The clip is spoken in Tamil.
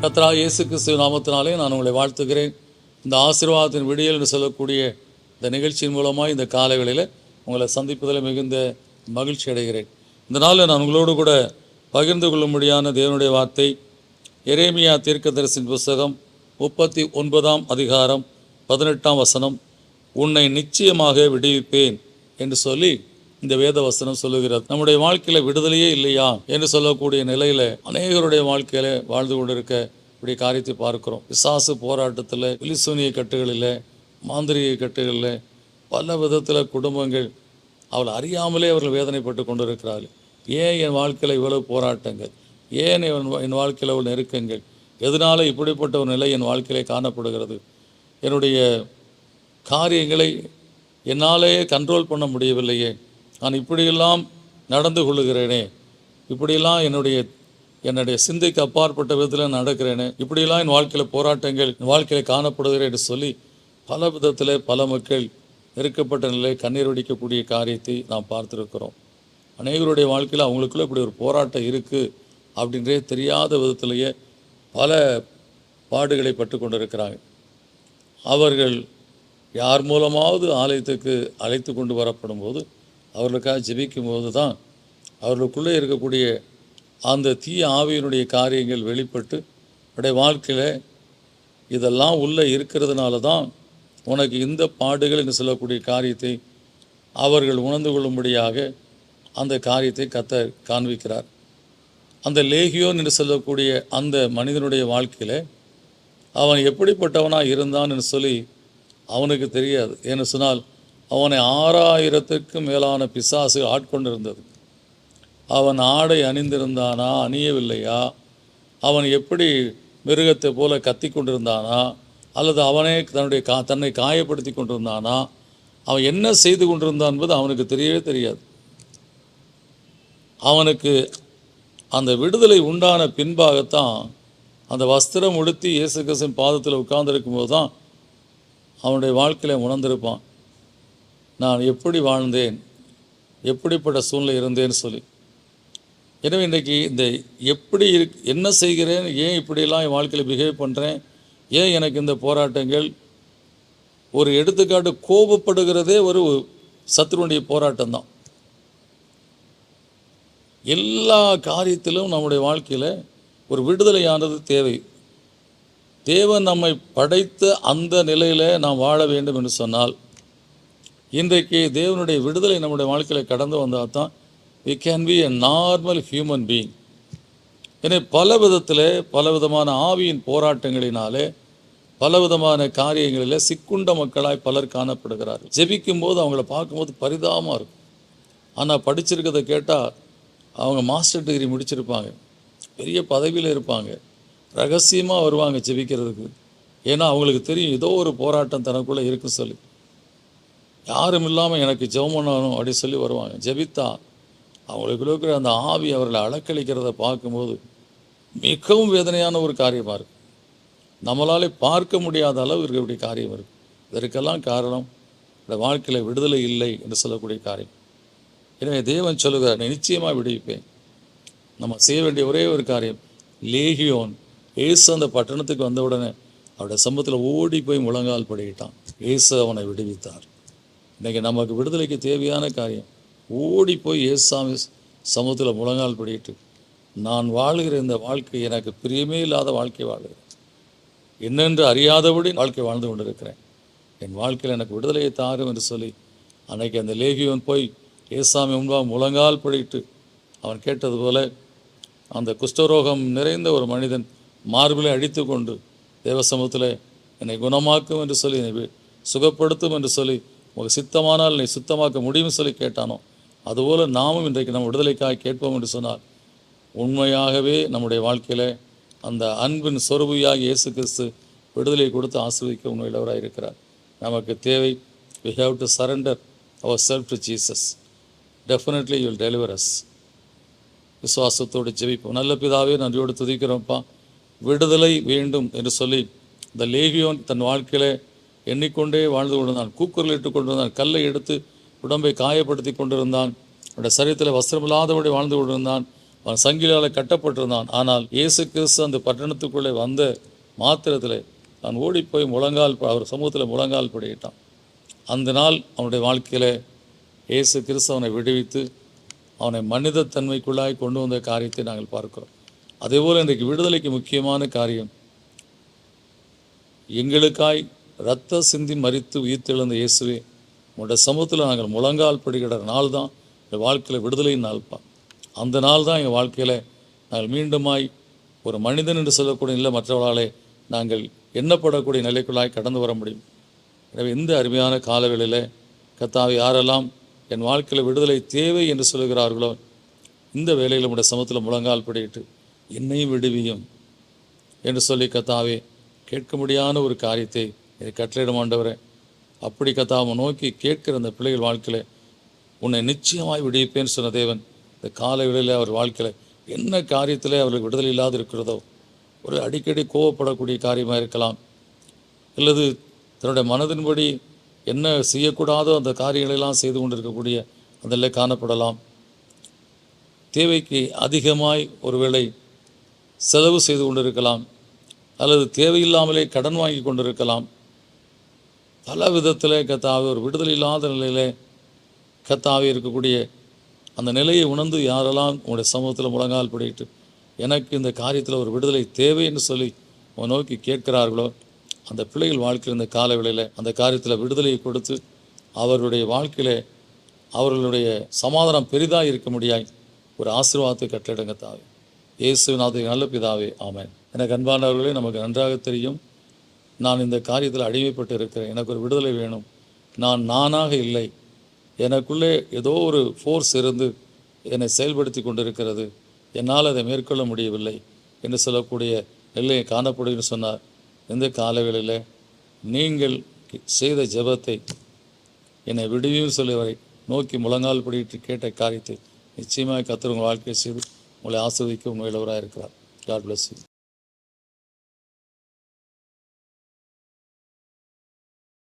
கர்த்தராகிய இயேசு கிறிஸ்துவின் நாமத்தினாலே நான் உங்களை வாழ்த்துகிறேன். இந்த ஆசீர்வாதத்தின் விடியல் என்று சொல்லக்கூடிய இந்த நிகழ்ச்சியின் மூலமாக இந்த காலைகளில் உங்களை சந்திப்பதில் மிகுந்த மகிழ்ச்சி அடைகிறேன். இந்த நாளில் நான் உங்களோடு கூட பகிர்ந்து கொள்ளும்படியான தேவனுடைய வார்த்தை எரேமியா தீர்க்கதரிசியின் புஸ்தகம் 39ஆம் அதிகாரம் 18ஆம் வசனம், உன்னை நிச்சயமாக விடுவிப்பேன் என்று சொல்லி இந்த வேத வசனம் சொல்லுகிறது. நம்முடைய வாழ்க்கையில் விடுதலையே இல்லையா என்று சொல்லக்கூடிய நிலையில் அநேகருடைய வாழ்க்கையில் வாழ்ந்து கொண்டிருக்க இப்படி காரியத்தை பார்க்கிறோம். பிசாசு போராட்டத்தில், பிலிசூனிய கட்டுகளில், மாந்திரிக கட்டுகளில், பல விதத்தில் குடும்பங்கள் அவள் அறியாமலே அவர்கள் வேதனைப்பட்டு கொண்டிருக்கிறார்கள். ஏன் என் வாழ்க்கையில் இவ்வளவு போராட்டங்கள், ஏன் என் வாழ்க்கையில் அவ்வளவு நெருக்கங்கள், எதனால் இப்படிப்பட்ட ஒரு நிலை என் வாழ்க்கையிலே காணப்படுகிறது, என்னுடைய காரியங்களை என்னாலே கண்ட்ரோல் பண்ண முடியவில்லையே, நான் இப்படியெல்லாம் நடந்து கொள்ளுகிறேனே, இப்படியெல்லாம் என்னுடைய சிந்தைக்கு அப்பாற்பட்ட விதத்தில் நடக்கிறேனே, இப்படியெல்லாம் என் வாழ்க்கையில் போராட்டங்கள் என் வாழ்க்கையில் காணப்படுகிறேன் என்று சொல்லி பல விதத்தில் பல மக்கள் நெருக்கப்பட்ட நிலை கண்ணீர் வடிக்கக்கூடிய காரியத்தை நாம் பார்த்துருக்கிறோம். அநேகருடைய வாழ்க்கையில் அவங்களுக்குள்ள இப்படி ஒரு போராட்டம் இருக்குது அப்படின்றே தெரியாத விதத்திலேயே பல பாடுகளை பட்டு கொண்டிருக்கிறாங்க. அவர்கள் யார் மூலமாவது ஆலயத்துக்கு அழைத்து கொண்டு வரப்படும் போது அவர்களுக்காக ஜெபிக்கும் போது தான் அவர்களுக்குள்ளே இருக்கக்கூடிய அந்த தீய ஆவியினுடைய காரியங்கள் வெளிப்பட்டு அவருடைய வாழ்க்கையில் இதெல்லாம் உள்ளே இருக்கிறதுனால தான் உனக்கு இந்த பாடுகள் என்று சொல்லக்கூடிய காரியத்தை அவர்கள் உணர்ந்து கொள்ளும்படியாக அந்த காரியத்தை கர்த்தர் காண்பிக்கிறார். அந்த லேகியோன் என்று சொல்லக்கூடிய அந்த மனிதனுடைய வாழ்க்கையில் அவன் எப்படிப்பட்டவனாக இருந்தான் என்று சொல்லி அவனுக்கு தெரியாது. ஏன்னு சொன்னால் அவனை 6000க்கும் மேலான பிசாசு ஆட்கொண்டிருந்தது. அவன் ஆடை அணிந்திருந்தானா, அணியவில்லையா, அவன் எப்படி மிருகத்தை போல கத்தி கொண்டிருந்தானா, அல்லது அவனே தன்னை காயப்படுத்தி கொண்டிருந்தானா, அவன் என்ன செய்து கொண்டிருந்தான் என்பது அவனுக்கு தெரியவே தெரியாது. அவனுக்கு அந்த விடுதலை உண்டான பின்பாகத்தான் அந்த வஸ்திரம் உடுத்தி இயேசு கிறிஸ்துவின் பாதத்தில் உட்கார்ந்துருக்கும் போது தான் அவனுடைய வாழ்க்கையில் உணர்ந்திருப்பான், நான் எப்படி வாழ்ந்தேன், எப்படிப்பட்ட சூழ்நிலை இருந்தேன்னு சொல்லி. எனவே இன்றைக்கி இந்த எப்படி என்ன செய்கிறேன், ஏன் இப்படியெல்லாம் என் வாழ்க்கையில் பிஹேவ் பண்ணுறேன், ஏன் எனக்கு இந்த போராட்டங்கள், ஒரு எடுத்துக்காட்டு கோபப்படுகிறதே ஒரு சத்துருடைய போராட்டம் தான். எல்லா காரியத்திலும் நம்முடைய வாழ்க்கையில் ஒரு விடுதலையானது தேவை. தேவன் நம்மை படைத்த அந்த நிலையில் நாம் வாழ வேண்டும் என்று சொன்னால் இன்றைக்கு தேவனுடைய விடுதலை நம்முடைய வாழ்க்கையில் கடந்து வந்தால் தான் we can be a normal human being. எனவே பல விதத்தில் பலவிதமான ஆவியின் போராட்டங்களினாலே பலவிதமான காரியங்களில் சிக்குண்ட மக்களாய் பலர் காணப்படுகிறார்கள். ஜெபிக்கும் போது அவங்கள பார்க்கும்போது பரிதாபமாக இருக்கும். ஆனால் படிச்சிருக்கிறத கேட்டால் அவங்க மாஸ்டர் டிகிரி முடிச்சிருப்பாங்க, பெரிய பதவியில் இருப்பாங்க, ரகசியமாக வருவாங்க ஜெபிக்கிறதுக்கு. ஏன்னா அவங்களுக்கு தெரியும் ஏதோ ஒரு போராட்டம் தனக்குள்ளே இருக்குன்னு சொல்லி. யாரும் இல்லாமல் எனக்கு ஜெபம் பண்ணணும் அப்படி சொல்லி வருவாங்க. ஜெபித்தா அவங்களுக்கு இருக்கிற அந்த ஆவி அவர்களை அலக்களிக்கிறத பார்க்கும்போது மிகவும் வேதனையான ஒரு காரியமாக இருக்கும். நம்மளாலே பார்க்க முடியாத அளவு இருக்கக்கூடிய காரியம் இருக்குது. இதற்கெல்லாம் காரணம் இந்த வாழ்க்கையில் விடுதலை இல்லை என்று சொல்லக்கூடிய காரியம். எனவே தேவன் சொல்லுகிறார், நிச்சயமாக விடுவிப்பேன். நம்ம செய்ய வேண்டிய ஒரே ஒரு காரியம், லேகியோன் ஏசு அந்த பட்டணத்துக்கு வந்தவுடனே அவருடைய சமூகத்தில் ஓடி போய் முழங்கால் படிக்கிட்டான். ஏசு அவனை விடுவித்தார். இன்றைக்கி நமக்கு விடுதலைக்கு தேவையான காரியம் ஓடி போய் ஏசாமி சமூகத்தில் முழங்கால் படிக்கிட்டு, நான் வாழுகிற இந்த வாழ்க்கை எனக்கு பிரியமே இல்லாத வாழ்க்கை வாழ்கிறேன், என்னென்று அறியாதபடி வாழ்க்கை வாழ்ந்து கொண்டிருக்கிறேன், என் வாழ்க்கையில் எனக்கு விடுதலையை தாரும் என்று சொல்லி அன்றைக்கி அந்த லேகியோன் போய் ஏசாமி முன்பாக முழங்கால் படிக்கிட்டு அவன் கேட்டது போல அந்த குஷ்டரோகம் நிறைந்த ஒரு மனிதன் மார்பிலை அடித்து கொண்டு தேவ சமூகத்தில் என்னை குணமாக்கும் என்று சொல்லி, என்னை சுகப்படுத்தும் என்று சொல்லி, உங்களுக்கு சித்தமானால் என்னை சுத்தமாக்க முடியும்னு சொல்லி கேட்டானோ, அதுபோல் நாமும் இன்றைக்கு நம்ம விடுதலைக்காக கேட்போம் என்று சொன்னால் உண்மையாகவே நம்முடைய வாழ்க்கையில் அந்த அன்பின் சொரூபியாக இயேசு கிறிஸ்து விடுதலை கொடுத்து ஆசீர்வதிக்க உண்மையுள்ளவராக இருக்கிறார். நமக்கு தேவை, we have to surrender ourselves to Jesus. Definitely you will deliver us. விசுவாசத்தோடு ஜெபிப்போம். நல்ல பிதாவே, நன்றியோடு துதிக்கிறோம்ப்பா. விடுதலை வேண்டும் என்று சொல்லி இந்த லேகியோன் தன் வாழ்க்கையில் எண்ணிக்கொண்டே வாழ்ந்து கொண்டிருந்தான். கூக்குரல் இட்டு கொண்டிருந்தான், கல்லை எடுத்து உடம்பை காயப்படுத்தி கொண்டிருந்தான், அவருடைய சரீரத்தில் வஸ்திரமில்லாதபடி வாழ்ந்து கொண்டிருந்தான். அவன் சங்கிலியால் கட்டப்பட்டிருந்தான். ஆனால் இயேசு கிறிஸ்து அந்த பட்டணத்துக்குள்ளே வந்த மாத்திரத்தில் அவன் ஓடிப்போய் அவர் சமூகத்தில் முழங்கால் படியிட்டான். அந்த நாள் அவனுடைய வாழ்க்கையில் இயேசு கிறிஸ்து அவனை விடுவித்து அவனை மனிதத்தன்மைக்குள்ளாய் கொண்டு வந்த காரியத்தை நாங்கள் பார்க்கிறோம். அதேபோல் இன்றைக்கு விடுதலைக்கு முக்கியமான காரியம், எங்களுக்காய் இரத்த சிந்தி மரித்து உயிர்த்தெழுந்த இயேசுவே, உங்களுடைய சமூகத்தில் நாங்கள் முழங்கால் படுகிற நாள் தான் எங்கள் வாழ்க்கையில் விடுதலையின் நாள்ப்பா. அந்த நாள் தான் எங்கள் வாழ்க்கையில் நாங்கள் மீண்டுமாய் ஒரு மனிதன் என்று சொல்லக்கூடிய இல்லை மற்றவர்களாலே நாங்கள் எண்ணப்படக்கூடிய நிலைக்குள்ளாய் கடந்து வர முடியும். எனவே இந்த அருமையான காலவேளையில் கர்த்தாவே, யாரெல்லாம் என் வாழ்க்கையில் விடுதலை தேவை என்று சொல்லுகிறார்களோ, இந்த வேளையில் உடைய சமூகத்தில் முழங்கால் படியிட்டு என்னையும் விடுவியும் என்று சொல்லி கர்த்தாவே, கேட்க முடியாத ஒரு காரியத்தை இதை கட்டளையிடும் ஆண்டவரே. அப்படி கர்த்தாவை நோக்கி கேட்கிற அந்த பிள்ளைகள் வாழ்க்கையில் உன்னை நிச்சயமாய் விடுவிப்பேன்னு சொன்ன தேவன் இந்த காலவேளையில் அவர் வாழ்க்கையில் என்ன காரியத்தில் அவர்களுக்கு விடுதலை இல்லாது இருக்கிறதோ, ஒரு அடிக்கடி கோவப்படக்கூடிய காரியமாக இருக்கலாம், அல்லது தன்னுடைய மனதின்படி என்ன செய்யக்கூடாதோ அந்த காரியங்களெல்லாம் செய்து கொண்டிருக்கக்கூடிய அதில் காணப்படலாம். தேவைக்கு அதிகமாய் ஒருவேளை செலவு செய்து கொண்டிருக்கலாம், அல்லது தேவையில்லாமலே கடன் வாங்கி கொண்டிருக்கலாம். பல விதத்தில் கர்த்தாவே ஒரு விடுதலை இல்லாத நிலையில் கர்த்தாவே இருக்கக்கூடிய அந்த நிலையை உணர்ந்து யாரெல்லாம் உங்களுடைய சமூகத்தில் முழங்கால் படிட்டு எனக்கு இந்த காரியத்தில் ஒரு விடுதலை தேவை என்று சொல்லி உங்களை நோக்கி கேட்கிறார்களோ, அந்த பிள்ளைகள் வாழ்க்கையில் இந்த காலவேளையில் அந்த காரியத்தில் விடுதலையை கொடுத்து அவர்களுடைய வாழ்க்கையில் அவர்களுடைய சமாதானம் பெரிதாக இருக்க முடியாய் ஒரு ஆசீர்வாதத்தை கட்டளையிடுங்க தாவே. இயேசுவின் நல்ல பிதாவே, ஆமென். எனக்கு அன்பானவர்களே, நமக்கு நன்றாக தெரியும், நான் இந்த காரியத்தில் அடிமைப்பட்டு இருக்கிறேன். எனக்கு ஒரு விடுதலை வேணும். நான் நானாக இல்லை, எனக்குள்ளே ஏதோ ஒரு ஃபோர்ஸ் இருந்து என்னை செயல்படுத்தி கொண்டிருக்கிறது, என்னால் அதை மேற்கொள்ள முடியவில்லை என்று சொல்லக்கூடிய நிலையை காணப்படுன்னு சொன்னார். இந்த காலவேளையில் நீங்கள் செய்த ஜெபத்தை என்னை விடுவியும் சொல்லியவரை நோக்கி முழங்கால் படிட்டு கேட்ட காரியத்தை நிச்சயமாக கர்த்தர் உங்கள் வாழ்க்கையை செய்து உங்களை ஆசீர்வதிக்க உங்கள் இளவராக இருக்கிறார். God bless you.